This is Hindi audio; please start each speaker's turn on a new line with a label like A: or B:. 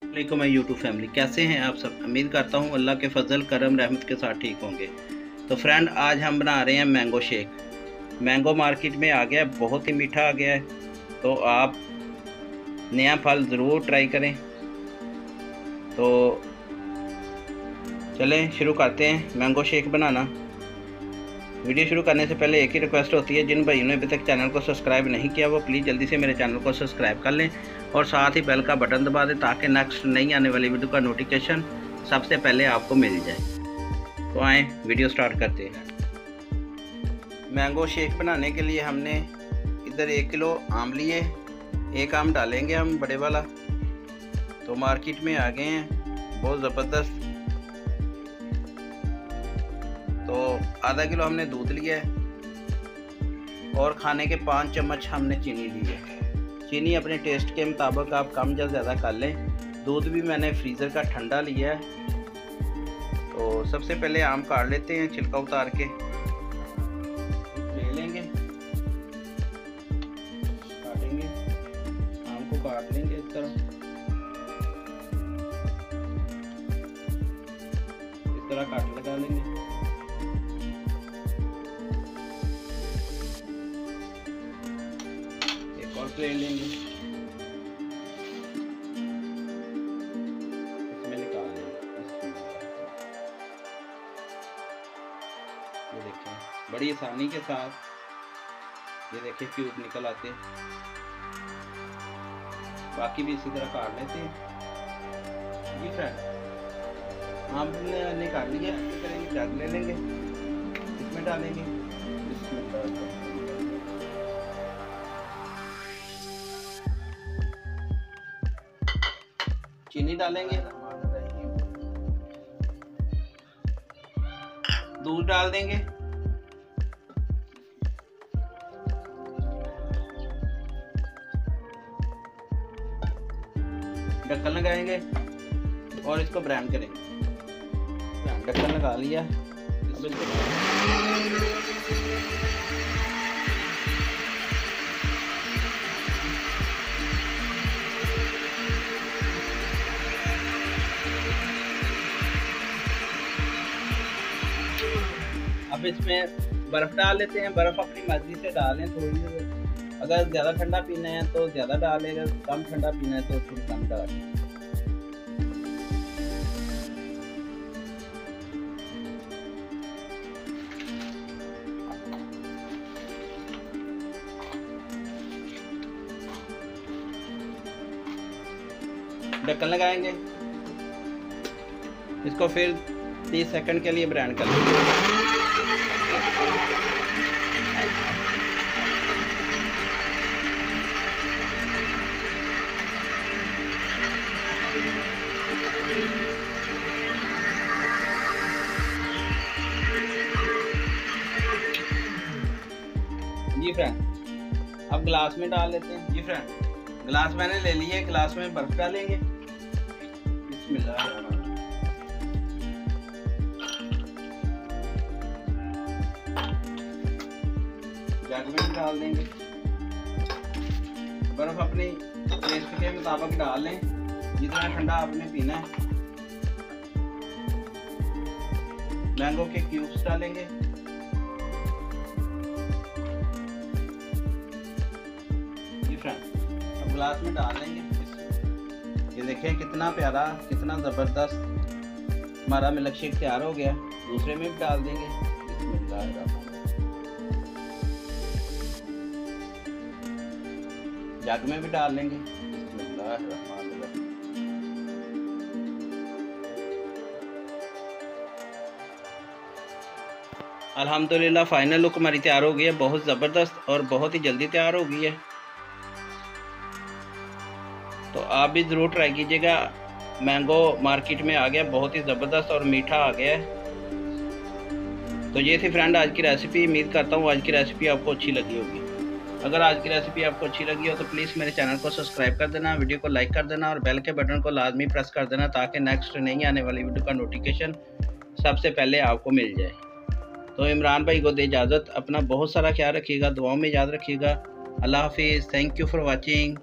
A: वालेकुम यूट्यूब फैमिली, कैसे हैं आप सब। उम्मीद करता हूं अल्लाह के फजल करम रहमत के साथ ठीक होंगे। तो फ्रेंड, आज हम बना रहे हैं मैंगो शेक। मैंगो मार्केट में आ गया है, बहुत ही मीठा आ गया है। तो आप नया फल ज़रूर ट्राई करें। तो चलें शुरू करते हैं मैंगो शेक बनाना। वीडियो शुरू करने से पहले एक ही रिक्वेस्ट होती है, जिन भाइयों ने अभी तक चैनल को सब्सक्राइब नहीं किया वो प्लीज़ जल्दी से मेरे चैनल को सब्सक्राइब कर लें और साथ ही बेल का बटन दबा दें ताकि नेक्स्ट नई आने वाली वीडियो का नोटिफिकेशन सबसे पहले आपको मिल जाए। तो आएँ वीडियो स्टार्ट करते हैं। मैंगो शेक बनाने के लिए हमने इधर 1 किलो आम लिए। 1 आम डालेंगे हम, बड़े वाला। तो मार्केट में आ गए हैं, बहुत ज़बरदस्त। तो आधा किलो हमने दूध लिया है और खाने के 5 चम्मच हमने चीनी ली है। चीनी अपने टेस्ट के मुताबिक आप कम या ज़्यादा कर लें। दूध भी मैंने फ्रीज़र का ठंडा लिया है। तो सबसे पहले आम काट लेते हैं, छिलका उतार के ले लेंगे। काटेंगे, आम को काट लेंगे इस तरह काट लगा लेंगे। और प्लेट लेंगे, इसमें निकाल लेंगे। ये देखें, बड़ी आसानी के साथ ये देखें क्यूब निकल आते हैं। बाकी भी इसी तरह काट लेते हैं। ये फ्रेंड, हमने काट लिया। ऐसे करेंगे, जग ले लेंगे, इसमें डालेंगे। चीनी डालेंगे, दूध डाल देंगे, ढक्कन लगाएंगे और इसको ब्राउन करेंगे। ढक्कन लगा लिया। अब इसको अब इसमें बर्फ़ डाल लेते हैं। बर्फ़ अपनी मर्जी से डालें थोड़ी। अगर ज़्यादा ठंडा पीना है तो ज़्यादा डालें, अगर कम ठंडा पीना है तो थोड़ी कम डालें। ढक्कन लगाएंगे, इसको फिर 30 सेकंड के लिए ब्राउन कर लेंगे। जी फ्रेंड, अब गिलास में डाल लेते हैं। जी फ्रेंड, गिलास मैंने ले लिया है। गिलास में बर्फ डालेंगे। बिस्मिल्लाह, जग में डाल देंगे। बर्फ अपनी टेस्ट के मुताबिक डाल लें, जितना ठंडा आपने पीना है। मैंगो के क्यूब्स डालेंगे। अब ग्लास में डाल लेंगे। ये देखें कितना प्यारा, कितना ज़बरदस्त हमारा मिल्क शेक तैयार हो गया। दूसरे में भी डाल देंगे। जग में भी डाल लेंगे। अल्हम्दुलिल्लाह, फाइनल लुक हमारी तैयार हो गई है। बहुत ज़बरदस्त और बहुत ही जल्दी तैयार हो गई है। तो आप भी ज़रूर ट्राई कीजिएगा। मैंगो मार्केट में आ गया, बहुत ही ज़बरदस्त और मीठा आ गया है। तो ये थी फ्रेंड आज की रेसिपी। उम्मीद करता हूँ आज की रेसिपी आपको अच्छी लगी होगी। अगर आज की रेसिपी आपको अच्छी लगी हो तो प्लीज़ मेरे चैनल को सब्सक्राइब कर देना, वीडियो को लाइक कर देना और बेल के बटन को लाजमी प्रेस कर देना ताकि नेक्स्ट नई आने वाली वीडियो का नोटिफिकेशन सबसे पहले आपको मिल जाए। तो इमरान भाई को दे इजाज़त। अपना बहुत सारा ख्याल रखिएगा, दुआओं में याद रखिएगा। अल्लाह हाफिज़। Thank you for watching.